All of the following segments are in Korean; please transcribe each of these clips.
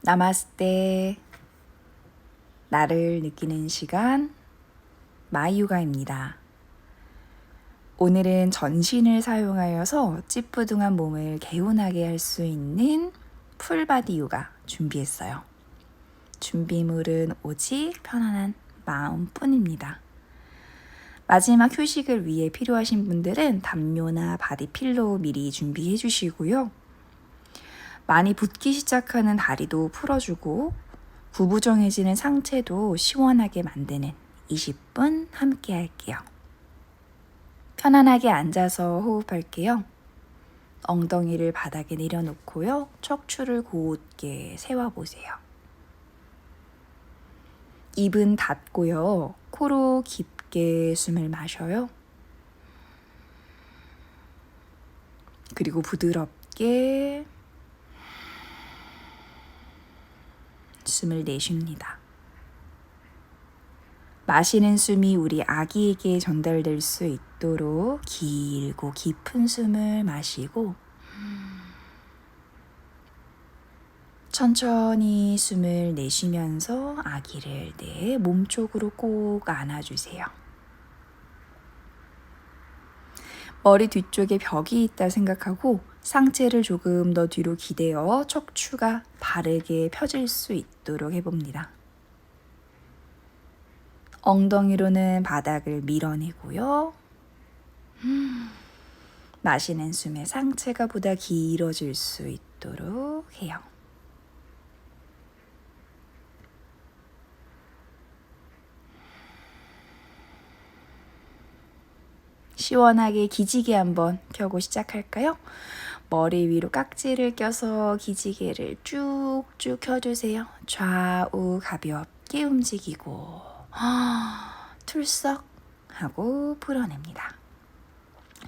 나마스테. 나를 느끼는 시간 마이요가입니다. 오늘은 전신을 사용하여서 찌뿌둥한 몸을 개운하게 할 수 있는 풀바디 요가 준비했어요. 준비물은 오직 편안한 마음뿐입니다. 마지막 휴식을 위해 필요하신 분들은 담요나 바디 필로우 미리 준비해 주시고요. 많이 붓기 시작하는 다리도 풀어주고 구부정해지는 상체도 시원하게 만드는 20분 함께 할게요. 편안하게 앉아서 호흡할게요. 엉덩이를 바닥에 내려놓고요. 척추를 곧게 세워보세요. 입은 닫고요. 코로 깊게 숨을 마셔요. 그리고 부드럽게 숨을 내쉽니다. 마시는 숨이 우리 아기에게 전달될 수 있도록 길고 깊은 숨을 마시고 천천히 숨을 내쉬면서 아기를 내 몸쪽으로 꼭 안아주세요. 머리 뒤쪽에 벽이 있다 생각하고 상체를 조금 더 뒤로 기대어 척추가 바르게 펴질 수 있도록 해봅니다. 엉덩이로는 바닥을 밀어내고요. 마시는 숨에 상체가 보다 길어질 수 있도록 해요. 시원하게 기지개 한번 펴고 시작할까요? 머리 위로 깍지를 껴서 기지개를 쭉쭉 켜주세요. 좌우 가볍게 움직이고 툴썩 하고 풀어냅니다.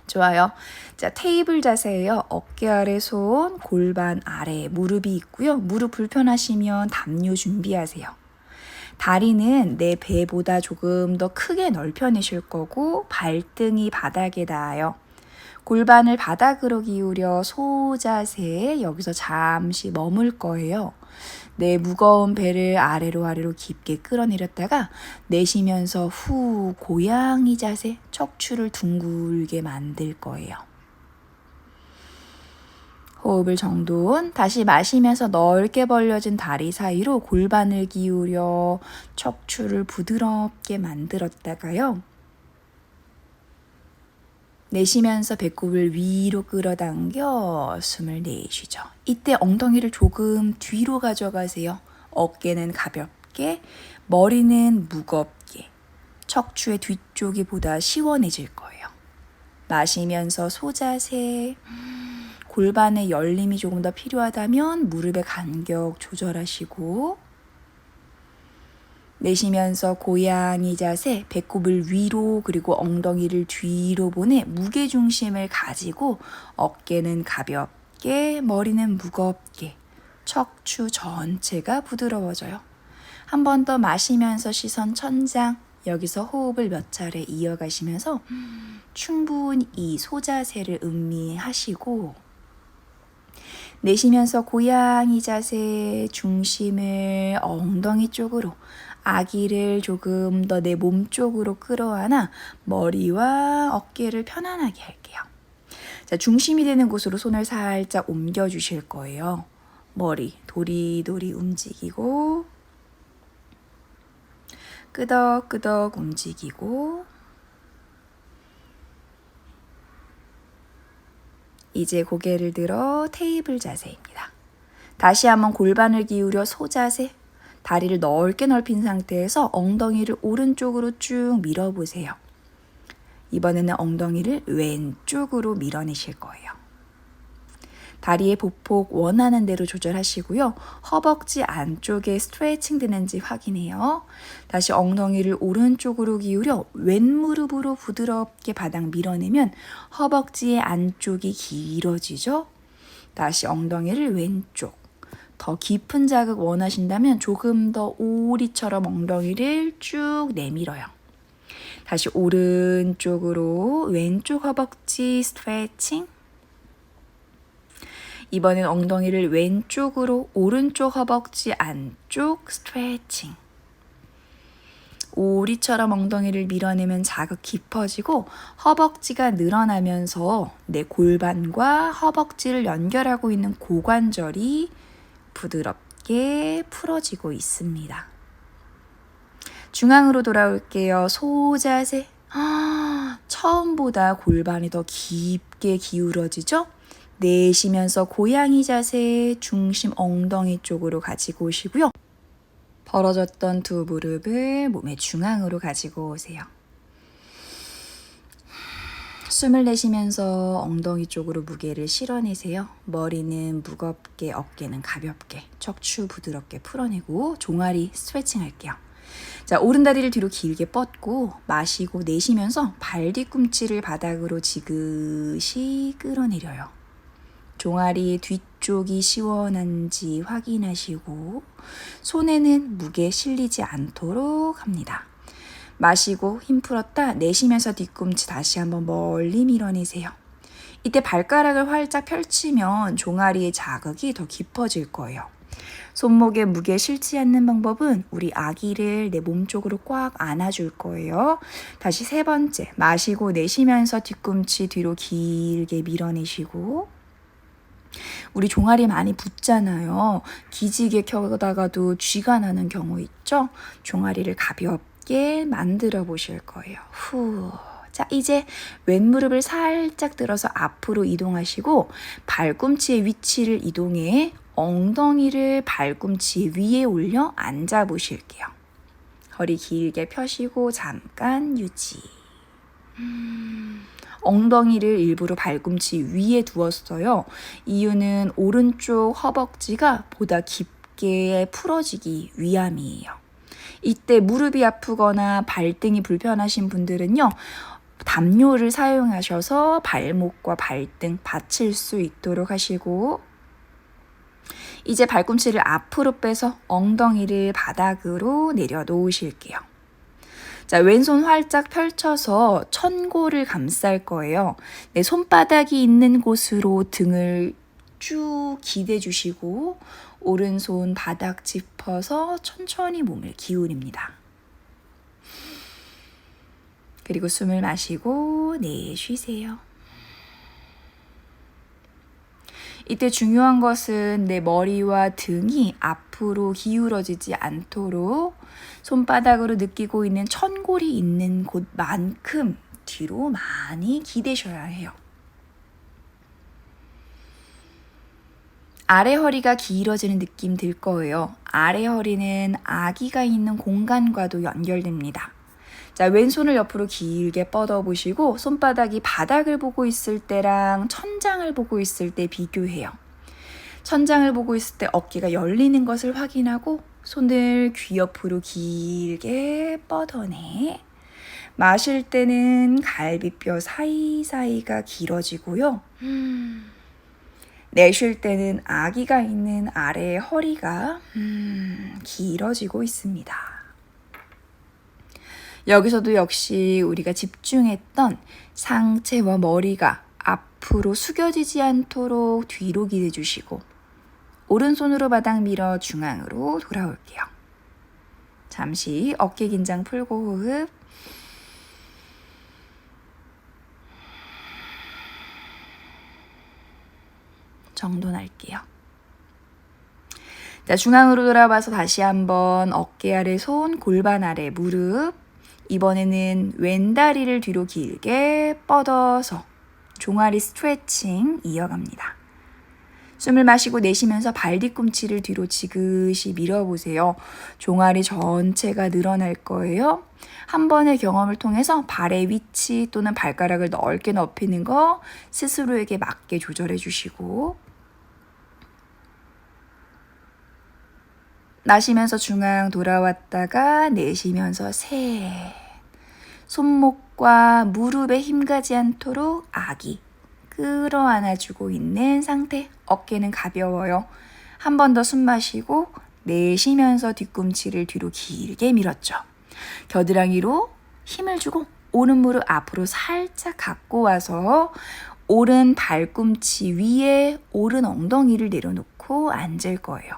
좋아요. 자, 테이블 자세예요. 어깨 아래 손, 골반 아래 무릎이 있고요. 무릎 불편하시면 담요 준비하세요. 다리는 내 배보다 조금 더 크게 넓혀내실 거고 발등이 바닥에 닿아요. 골반을 바닥으로 기울여 소자세 여기서 잠시 머물 거예요. 내 무거운 배를 아래로 깊게 끌어내렸다가 내쉬면서 후 고양이 자세 척추를 둥글게 만들 거예요. 호흡을 정돈. 다시 마시면서 넓게 벌려진 다리 사이로 골반을 기울여 척추를 부드럽게 만들었다가요. 내쉬면서 배꼽을 위로 끌어당겨 숨을 내쉬죠. 이때 엉덩이를 조금 뒤로 가져가세요. 어깨는 가볍게, 머리는 무겁게. 척추의 뒤쪽이 보다 시원해질 거예요. 마시면서 소자세. 골반의 열림이 조금 더 필요하다면 무릎의 간격 조절하시고 내쉬면서 고양이 자세, 배꼽을 위로 그리고 엉덩이를 뒤로 보내 무게중심을 가지고 어깨는 가볍게, 머리는 무겁게, 척추 전체가 부드러워져요. 한 번 더 마시면서 시선 천장, 여기서 호흡을 몇 차례 이어가시면서 충분히 이 소자세를 음미하시고 내쉬면서 고양이 자세 중심을 엉덩이 쪽으로 아기를 조금 더 내 몸 쪽으로 끌어안아 머리와 어깨를 편안하게 할게요. 자, 중심이 되는 곳으로 손을 살짝 옮겨주실 거예요. 머리 도리도리 움직이고 끄덕끄덕 움직이고 이제 고개를 들어 테이블 자세입니다. 다시 한번 골반을 기울여 소자세, 다리를 넓게 넓힌 상태에서 엉덩이를 오른쪽으로 쭉 밀어보세요. 이번에는 엉덩이를 왼쪽으로 밀어내실 거예요. 다리의 보폭 원하는 대로 조절하시고요. 허벅지 안쪽에 스트레칭 되는지 확인해요. 다시 엉덩이를 오른쪽으로 기울여 왼무릎으로 부드럽게 바닥 밀어내면 허벅지의 안쪽이 길어지죠. 다시 엉덩이를 왼쪽. 더 깊은 자극 원하신다면 조금 더 오리처럼 엉덩이를 쭉 내밀어요. 다시 오른쪽으로 왼쪽 허벅지 스트레칭. 이번엔 엉덩이를 왼쪽으로 오른쪽 허벅지 안쪽 스트레칭. 오리처럼 엉덩이를 밀어내면 자극 깊어지고 허벅지가 늘어나면서 내 골반과 허벅지를 연결하고 있는 고관절이 부드럽게 풀어지고 있습니다. 중앙으로 돌아올게요. 소자세. 처음보다 골반이 더 깊게 기울어지죠? 내쉬면서 고양이 자세, 중심 엉덩이 쪽으로 가지고 오시고요. 벌어졌던 두 무릎을 몸의 중앙으로 가지고 오세요. 숨을 내쉬면서 엉덩이 쪽으로 무게를 실어내세요. 머리는 무겁게, 어깨는 가볍게, 척추 부드럽게 풀어내고 종아리 스트레칭 할게요. 자, 오른다리를 뒤로 길게 뻗고 마시고 내쉬면서 발 뒤꿈치를 바닥으로 지그시 끌어내려요. 종아리 뒤쪽이 시원한지 확인하시고 손에는 무게 실리지 않도록 합니다. 마시고 힘 풀었다 내쉬면서 뒤꿈치 다시 한번 멀리 밀어내세요. 이때 발가락을 활짝 펼치면 종아리의 자극이 더 깊어질 거예요. 손목에 무게 실지 않는 방법은 우리 아기를 내 몸 쪽으로 꽉 안아줄 거예요. 다시 세 번째, 마시고 내쉬면서 뒤꿈치 뒤로 길게 밀어내시고 우리 종아리 많이 붓잖아요. 기지개 켜다가도 쥐가 나는 경우 있죠? 종아리를 가볍게 만들어 보실 거예요. 후. 자, 이제 왼무릎을 살짝 들어서 앞으로 이동하시고 발꿈치의 위치를 이동해 엉덩이를 발꿈치 위에 올려 앉아 보실게요. 허리 길게 펴시고 잠깐 유지. 엉덩이를 일부러 발꿈치 위에 두었어요. 이유는 오른쪽 허벅지가 보다 깊게 풀어지기 위함이에요. 이때 무릎이 아프거나 발등이 불편하신 분들은요. 담요를 사용하셔서 발목과 발등 받칠 수 있도록 하시고 이제 발꿈치를 앞으로 빼서 엉덩이를 바닥으로 내려놓으실게요. 자, 왼손 활짝 펼쳐서 천골을 감쌀 거예요. 내 손바닥이 있는 곳으로 등을 쭉 기대 주시고 오른손 바닥 짚어서 천천히 몸을 기울입니다. 그리고 숨을 마시고 내쉬세요. 이때 중요한 것은 내 머리와 등이 앞으로 기울어지지 않도록 손바닥으로 느끼고 있는 천골이 있는 곳만큼 뒤로 많이 기대셔야 해요. 아래 허리가 길어지는 느낌 들 거예요. 아래 허리는 아기가 있는 공간과도 연결됩니다. 자, 왼손을 옆으로 길게 뻗어 보시고 손바닥이 바닥을 보고 있을 때랑 천장을 보고 있을 때 비교해요. 천장을 보고 있을 때 어깨가 열리는 것을 확인하고 손을 귀 옆으로 길게 뻗어내. 마실 때는 갈비뼈 사이사이가 길어지고요. 내쉴 때는 아기가 있는 아래의 허리가 길어지고 있습니다. 여기서도 역시 우리가 집중했던 상체와 머리가 앞으로 숙여지지 않도록 뒤로 기대 주시고 오른손으로 바닥 밀어 중앙으로 돌아올게요. 잠시 어깨 긴장 풀고 호흡. 정돈할게요. 자, 중앙으로 돌아와서 다시 한번 어깨 아래 손, 골반 아래 무릎. 이번에는 왼다리를 뒤로 길게 뻗어서 종아리 스트레칭 이어갑니다. 숨을 마시고 내쉬면서 발 뒤꿈치를 뒤로 지그시 밀어보세요. 종아리 전체가 늘어날 거예요. 한 번의 경험을 통해서 발의 위치 또는 발가락을 넓게 넓히는 거 스스로에게 맞게 조절해 주시고 마시면서 중앙 돌아왔다가 내쉬면서 셋. 손목과 무릎에 힘 가지 않도록 아기 끌어안아주고 있는 상태. 어깨는 가벼워요. 한 번 더 숨 마시고 내쉬면서 뒤꿈치를 뒤로 길게 밀었죠. 겨드랑이로 힘을 주고 오른 무릎 앞으로 살짝 갖고 와서 오른 발꿈치 위에 오른 엉덩이를 내려놓고 앉을 거예요.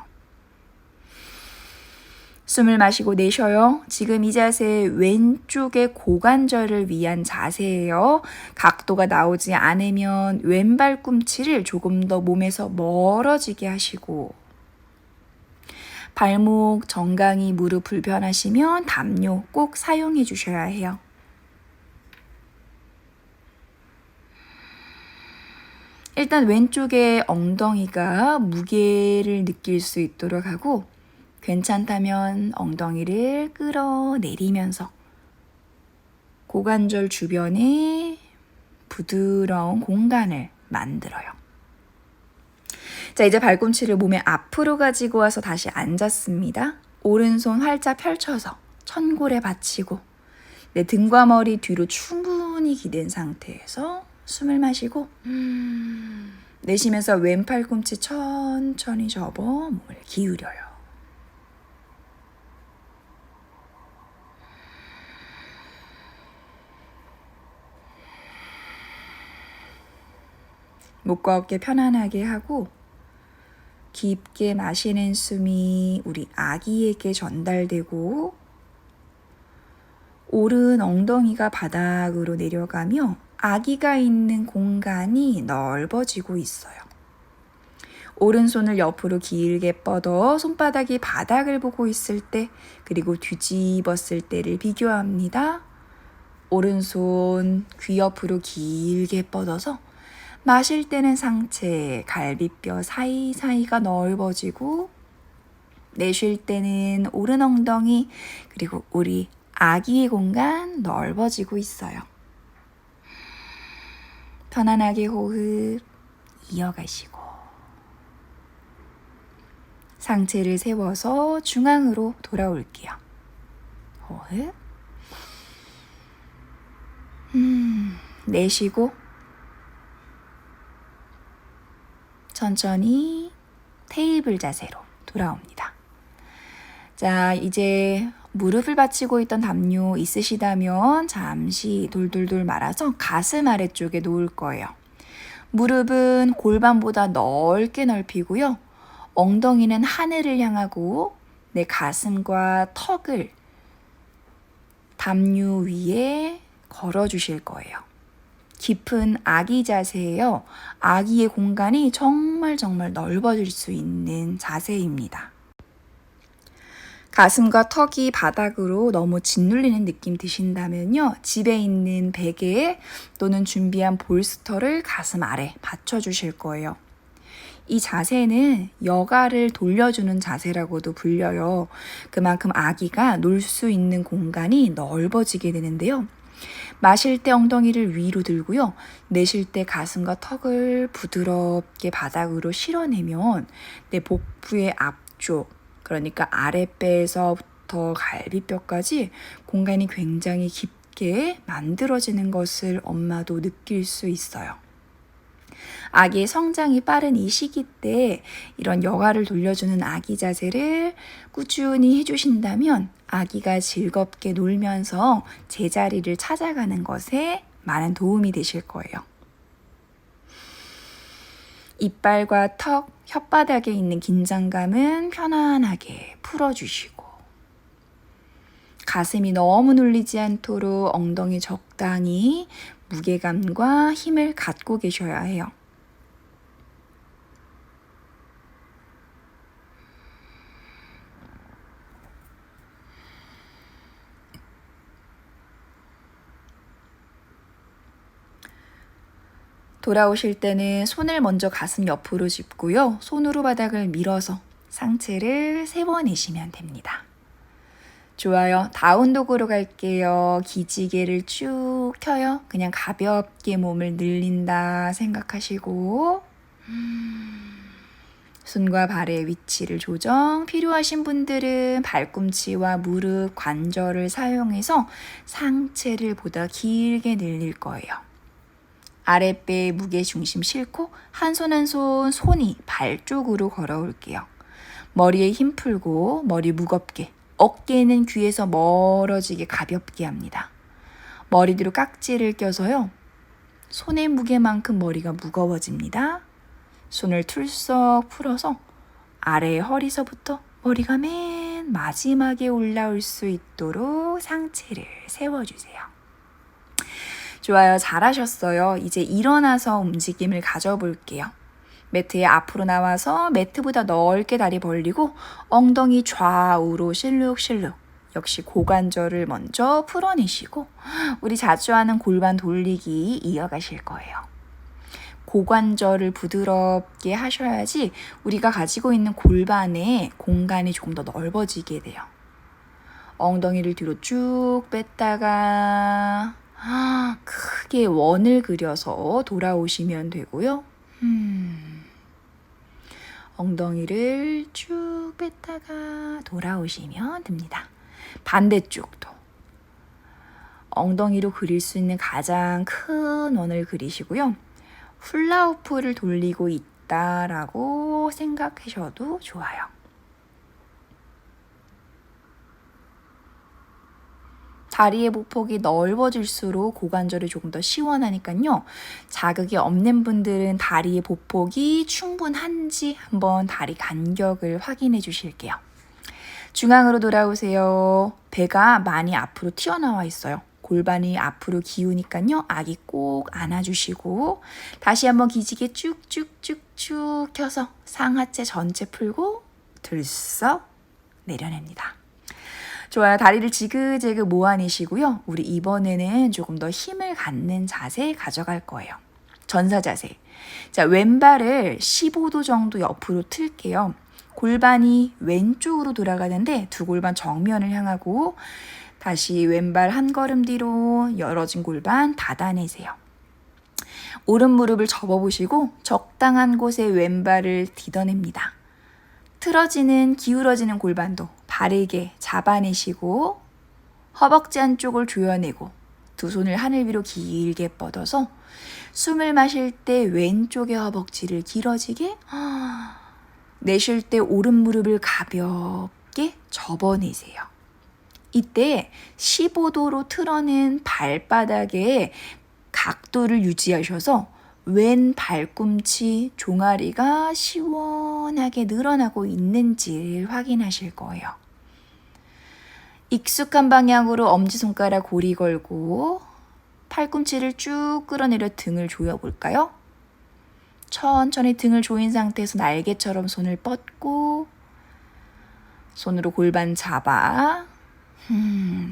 숨을 마시고 내쉬어요. 지금 이 자세 왼쪽의 고관절을 위한 자세예요. 각도가 나오지 않으면 왼발 꿈치를 조금 더 몸에서 멀어지게 하시고, 발목 정강이 무릎 불편하시면 담요 꼭 사용해 주셔야 해요. 일단 왼쪽의 엉덩이가 무게를 느낄 수 있도록 하고, 괜찮다면 엉덩이를 끌어내리면서 고관절 주변에 부드러운 공간을 만들어요. 자, 이제 발꿈치를 몸에 앞으로 가지고 와서 다시 앉았습니다. 오른손 활짝 펼쳐서 천골에 받치고 내 등과 머리 뒤로 충분히 기댄 상태에서 숨을 마시고 내쉬면서 왼 팔꿈치 천천히 접어 몸을 기울여요. 목과 어깨 편안하게 하고 깊게 마시는 숨이 우리 아기에게 전달되고 오른 엉덩이가 바닥으로 내려가며 아기가 있는 공간이 넓어지고 있어요. 오른손을 옆으로 길게 뻗어 손바닥이 바닥을 보고 있을 때 그리고 뒤집었을 때를 비교합니다. 오른손 귀 옆으로 길게 뻗어서 마실 때는 상체, 갈비뼈 사이사이가 넓어지고 내쉴 때는 오른 엉덩이 그리고 우리 아기의 공간 넓어지고 있어요. 편안하게 호흡 이어가시고 상체를 세워서 중앙으로 돌아올게요. 호흡 내쉬고 천천히 테이블 자세로 돌아옵니다. 자, 이제 무릎을 받치고 있던 담요 있으시다면 잠시 돌돌돌 말아서 가슴 아래쪽에 놓을 거예요. 무릎은 골반보다 넓게 넓히고요. 엉덩이는 하늘을 향하고 내 가슴과 턱을 담요 위에 걸어주실 거예요. 깊은 아기 자세예요. 아기의 공간이 정말 넓어질 수 있는 자세입니다. 가슴과 턱이 바닥으로 너무 짓눌리는 느낌 드신다면요. 집에 있는 베개 또는 준비한 볼스터를 가슴 아래 받쳐주실 거예요. 이 자세는 여가를 돌려주는 자세라고도 불려요. 그만큼 아기가 놀 수 있는 공간이 넓어지게 되는데요. 마실 때 엉덩이를 위로 들고요. 내쉴 때 가슴과 턱을 부드럽게 바닥으로 실어내면 내 복부의 앞쪽, 그러니까 아랫배에서부터 갈비뼈까지 공간이 굉장히 깊게 만들어지는 것을 엄마도 느낄 수 있어요. 아기의 성장이 빠른 이 시기 때 이런 여가를 돌려주는 아기 자세를 꾸준히 해주신다면 아기가 즐겁게 놀면서 제자리를 찾아가는 것에 많은 도움이 되실 거예요. 이빨과 턱, 혓바닥에 있는 긴장감은 편안하게 풀어주시고 가슴이 너무 눌리지 않도록 엉덩이 적당히 무게감과 힘을 갖고 계셔야 해요. 돌아오실 때는 손을 먼저 가슴 옆으로 짚고요. 손으로 바닥을 밀어서 상체를 세워내시면 됩니다. 좋아요. 다운독으로 갈게요. 기지개를 쭉 켜요. 그냥 가볍게 몸을 늘린다 생각하시고 손과 발의 위치를 조정, 필요하신 분들은 발꿈치와 무릎, 관절을 사용해서 상체를 보다 길게 늘릴 거예요. 아랫배에 무게 중심 싣고 한 손 한 손 손이 발 쪽으로 걸어올게요. 머리에 힘 풀고 머리 무겁게, 어깨는 귀에서 멀어지게 가볍게 합니다. 머리 뒤로 깍지를 껴서요. 손의 무게만큼 머리가 무거워집니다. 손을 툴썩 풀어서 아래의 허리서부터 머리가 맨 마지막에 올라올 수 있도록 상체를 세워주세요. 좋아요. 잘하셨어요. 이제 일어나서 움직임을 가져볼게요. 매트에 앞으로 나와서 매트보다 넓게 다리 벌리고 엉덩이 좌우로 실룩실룩. 역시 고관절을 먼저 풀어내시고 우리 자주 하는 골반 돌리기 이어가실 거예요. 고관절을 부드럽게 하셔야지 우리가 가지고 있는 골반의 공간이 조금 더 넓어지게 돼요. 엉덩이를 뒤로 쭉 뺐다가 크게 원을 그려서 돌아오시면 되고요. 엉덩이를 쭉 뺐다가 돌아오시면 됩니다. 반대쪽도 엉덩이로 그릴 수 있는 가장 큰 원을 그리시고요. 훌라후프를 돌리고 있다라고 생각하셔도 좋아요. 다리의 보폭이 넓어질수록 고관절이 조금 더 시원하니까요. 자극이 없는 분들은 다리의 보폭이 충분한지 한번 다리 간격을 확인해 주실게요. 중앙으로 돌아오세요. 배가 많이 앞으로 튀어나와 있어요. 골반이 앞으로 기우니까요. 아기 꼭 안아주시고 다시 한번 기지개 쭉쭉쭉쭉 켜서 상하체 전체 풀고 들썩 내려냅니다. 좋아요. 다리를 지그재그 모아내시고요. 우리 이번에는 조금 더 힘을 갖는 자세 가져갈 거예요. 전사 자세. 자, 왼발을 15도 정도 옆으로 틀게요. 골반이 왼쪽으로 돌아가는데 두 골반 정면을 향하고 다시 왼발 한 걸음 뒤로 열어진 골반 닫아내세요. 오른 무릎을 접어보시고 적당한 곳에 왼발을 디뎌냅니다. 틀어지는 기울어지는 골반도 바르게 잡아내시고 허벅지 한쪽을 조여내고 두 손을 하늘 위로 길게 뻗어서 숨을 마실 때 왼쪽의 허벅지를 길어지게 내쉴 때 오른 무릎을 가볍게 접어내세요. 이때 15도로 틀어낸 발바닥에 각도를 유지하셔서 왼 발꿈치 종아리가 시원하게 늘어나고 있는지를 확인하실 거예요. 익숙한 방향으로 엄지손가락 고리 걸고 팔꿈치를 쭉 끌어내려 등을 조여볼까요? 천천히 등을 조인 상태에서 날개처럼 손을 뻗고 손으로 골반 잡아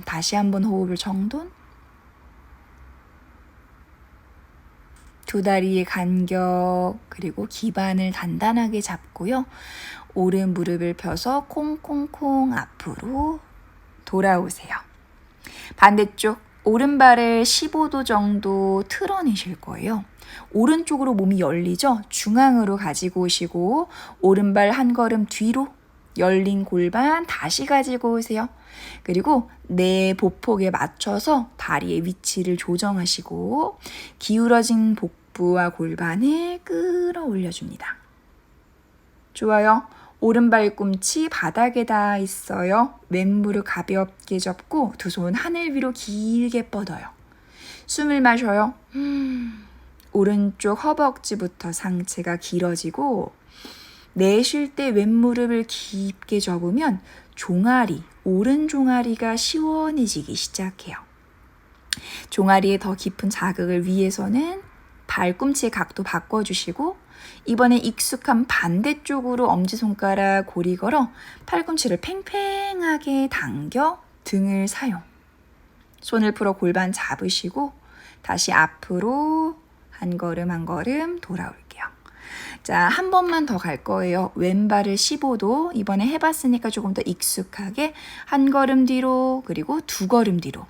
다시 한번 호흡을 정돈. 두 다리의 간격 그리고 기반을 단단하게 잡고요. 오른 무릎을 펴서 콩콩콩 앞으로 돌아오세요. 반대쪽 오른발을 15도 정도 틀어내실 거예요. 오른쪽으로 몸이 열리죠? 중앙으로 가지고 오시고 오른발 한 걸음 뒤로 열린 골반 다시 가지고 오세요. 그리고 내 보폭에 맞춰서 다리의 위치를 조정하시고 기울어진 복부와 골반을 끌어올려줍니다. 좋아요. 오른발 꿈치 바닥에 닿아 있어요. 왼무릎 가볍게 접고 두 손 하늘 위로 길게 뻗어요. 숨을 마셔요. 오른쪽 허벅지부터 상체가 길어지고 내쉴 때 왼무릎을 깊게 접으면 종아리, 오른 종아리가 시원해지기 시작해요. 종아리에 더 깊은 자극을 위해서는 발꿈치의 각도 바꿔주시고 이번에 익숙한 반대쪽으로 엄지손가락 고리 걸어 팔꿈치를 팽팽하게 당겨 등을 사용. 손을 풀어 골반 잡으시고 다시 앞으로 한 걸음 한 걸음 돌아올게요. 자, 한 번만 더 갈 거예요. 왼발을 15도 이번에 해봤으니까 조금 더 익숙하게 한 걸음 뒤로 그리고 두 걸음 뒤로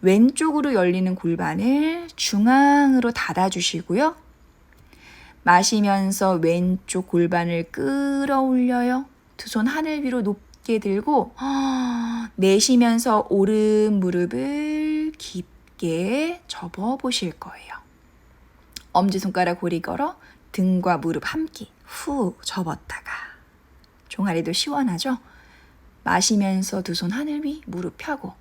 왼쪽으로 열리는 골반을 중앙으로 닫아주시고요. 마시면서 왼쪽 골반을 끌어올려요. 두 손 하늘 위로 높게 들고 내쉬면서 오른 무릎을 깊게 접어보실 거예요. 엄지손가락 고리 걸어 등과 무릎 함께 후 접었다가 종아리도 시원하죠? 마시면서 두 손 하늘 위 무릎 펴고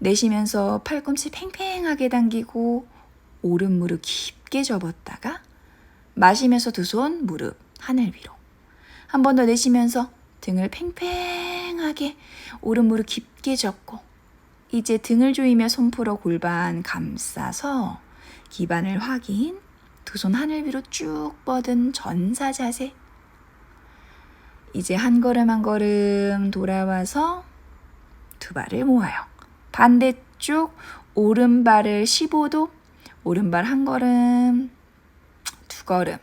내쉬면서 팔꿈치 팽팽하게 당기고 오른 무릎 깊게 접었다가 마시면서 두 손 무릎 하늘 위로. 한 번 더 내쉬면서 등을 팽팽하게 오른 무릎 깊게 접고 이제 등을 조이며 손 풀어 골반 감싸서 기반을 확인. 두 손 하늘 위로 쭉 뻗은 전사 자세. 이제 한 걸음 한 걸음 돌아와서 두 발을 모아요. 반대쪽 오른발을 15도, 오른발 한 걸음, 두 걸음.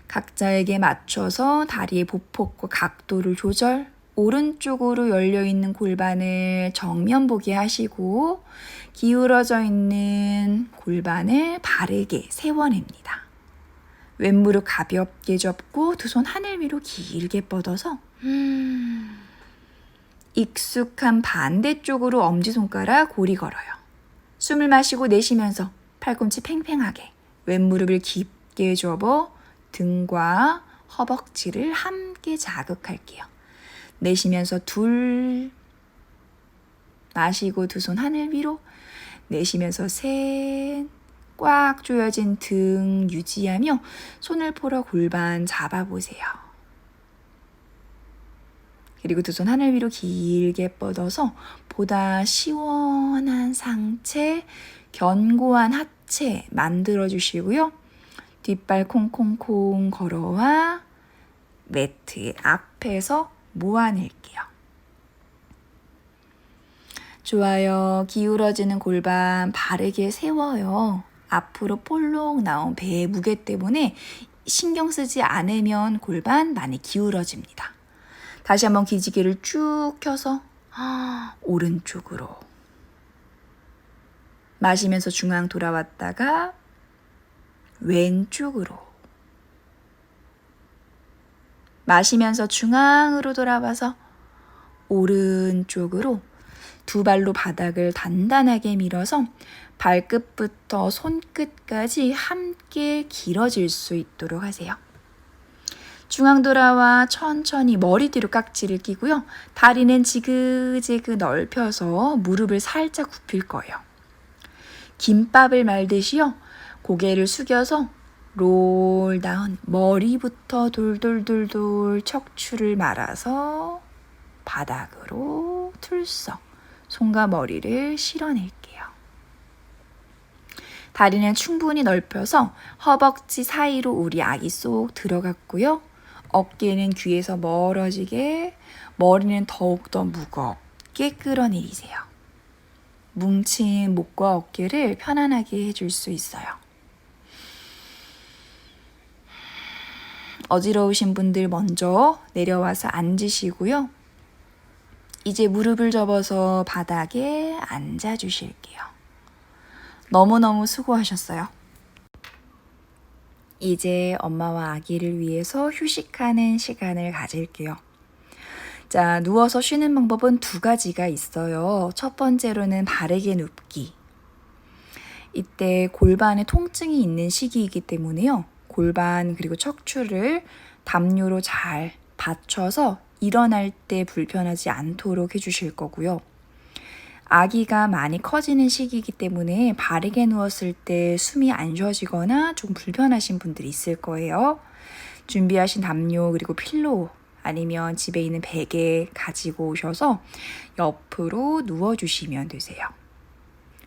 각자에게 맞춰서 다리의 보폭과 각도를 조절. 오른쪽으로 열려있는 골반을 정면 보게 하시고 기울어져 있는 골반을 바르게 세워냅니다. 왼무릎 가볍게 접고 두 손 하늘 위로 길게 뻗어서 익숙한 반대쪽으로 엄지손가락 고리 걸어요. 숨을 마시고 내쉬면서 팔꿈치 팽팽하게 왼무릎을 깊게 접어 등과 허벅지를 함께 자극할게요. 내쉬면서 둘, 마시고 두 손 하늘 위로, 내쉬면서 셋, 꽉 조여진 등 유지하며 손을 풀어 골반 잡아보세요. 그리고 두 손 하늘 위로 길게 뻗어서 보다 시원한 상체, 견고한 하체 만들어주시고요. 뒷발 콩콩콩 걸어와 매트 앞에서 모아낼게요. 좋아요. 기울어지는 골반 바르게 세워요. 앞으로 볼록 나온 배의 무게 때문에 신경 쓰지 않으면 골반 많이 기울어집니다. 다시 한번 기지개를 쭉 켜서 오른쪽으로 마시면서 중앙 돌아왔다가 왼쪽으로 마시면서 중앙으로 돌아와서 오른쪽으로 두 발로 바닥을 단단하게 밀어서 발끝부터 손끝까지 함께 길어질 수 있도록 하세요. 중앙 돌아와 천천히 머리 뒤로 깍지를 끼고요. 다리는 지그재그 넓혀서 무릎을 살짝 굽힐 거예요. 김밥을 말듯이요. 고개를 숙여서 롤다운, 머리부터 돌돌돌돌 척추를 말아서 바닥으로 툴썩 손과 머리를 실어낼게요. 다리는 충분히 넓혀서 허벅지 사이로 우리 아기 쏙 들어갔고요. 어깨는 귀에서 멀어지게, 머리는 더욱더 무겁게 끌어내리세요. 뭉친 목과 어깨를 편안하게 해줄 수 있어요. 어지러우신 분들 먼저 내려와서 앉으시고요. 이제 무릎을 접어서 바닥에 앉아주실게요. 너무너무 수고하셨어요. 이제 엄마와 아기를 위해서 휴식하는 시간을 가질게요. 자, 누워서 쉬는 방법은 두 가지가 있어요. 첫 번째로는 바르게 눕기. 이때 골반에 통증이 있는 시기이기 때문에요. 골반 그리고 척추를 담요로 잘 받쳐서 일어날 때 불편하지 않도록 해주실 거고요. 아기가 많이 커지는 시기이기 때문에 바르게 누웠을 때 숨이 안 쉬어지거나 좀 불편하신 분들이 있을 거예요. 준비하신 담요 그리고 필로우 아니면 집에 있는 베개 가지고 오셔서 옆으로 누워주시면 되세요.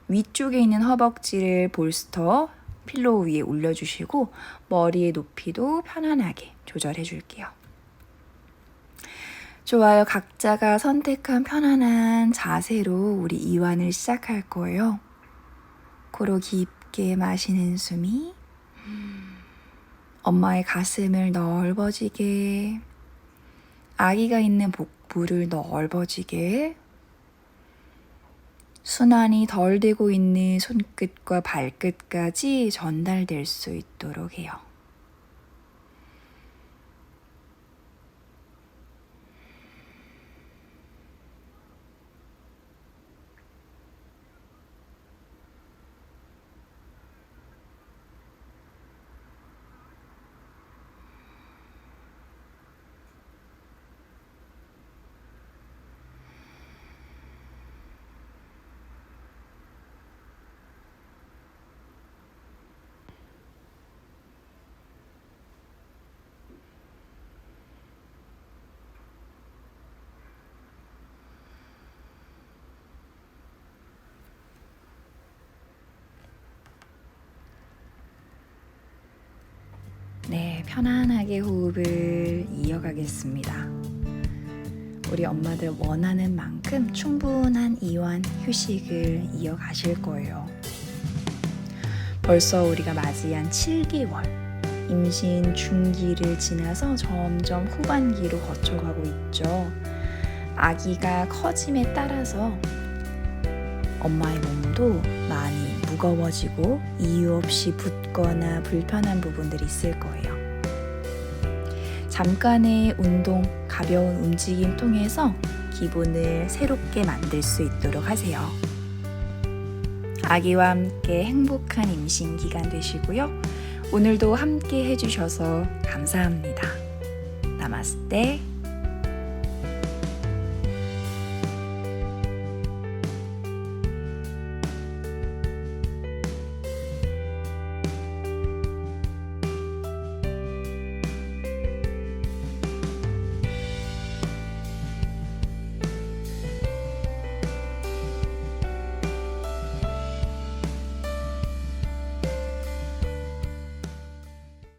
위쪽에 있는 허벅지를 볼스터 필로우 위에 올려주시고 머리의 높이도 편안하게 조절해 줄게요. 좋아요. 각자가 선택한 편안한 자세로 우리 이완을 시작할 거예요. 코로 깊게 마시는 숨이 엄마의 가슴을 넓어지게, 아기가 있는 복부를 넓어지게, 순환이 덜 되고 있는 손끝과 발끝까지 전달될 수 있도록 해요. 네, 편안하게 호흡을 이어가겠습니다. 우리 엄마들 원하는 만큼 충분한 이완 휴식을 이어가실 거예요. 벌써 우리가 맞이한 7개월, 임신 중기를 지나서 점점 후반기로 거쳐가고 있죠. 아기가 커짐에 따라서 엄마의 몸도 많이 무거워지고 이유 없이 붓거나 불편한 부분들이 있을 거예요. 잠깐의 운동, 가벼운 움직임 통해서 기분을 새롭게 만들 수 있도록 하세요. 아기와 함께 행복한 임신 기간 되시고요. 오늘도 함께 해주셔서 감사합니다. 나마스테.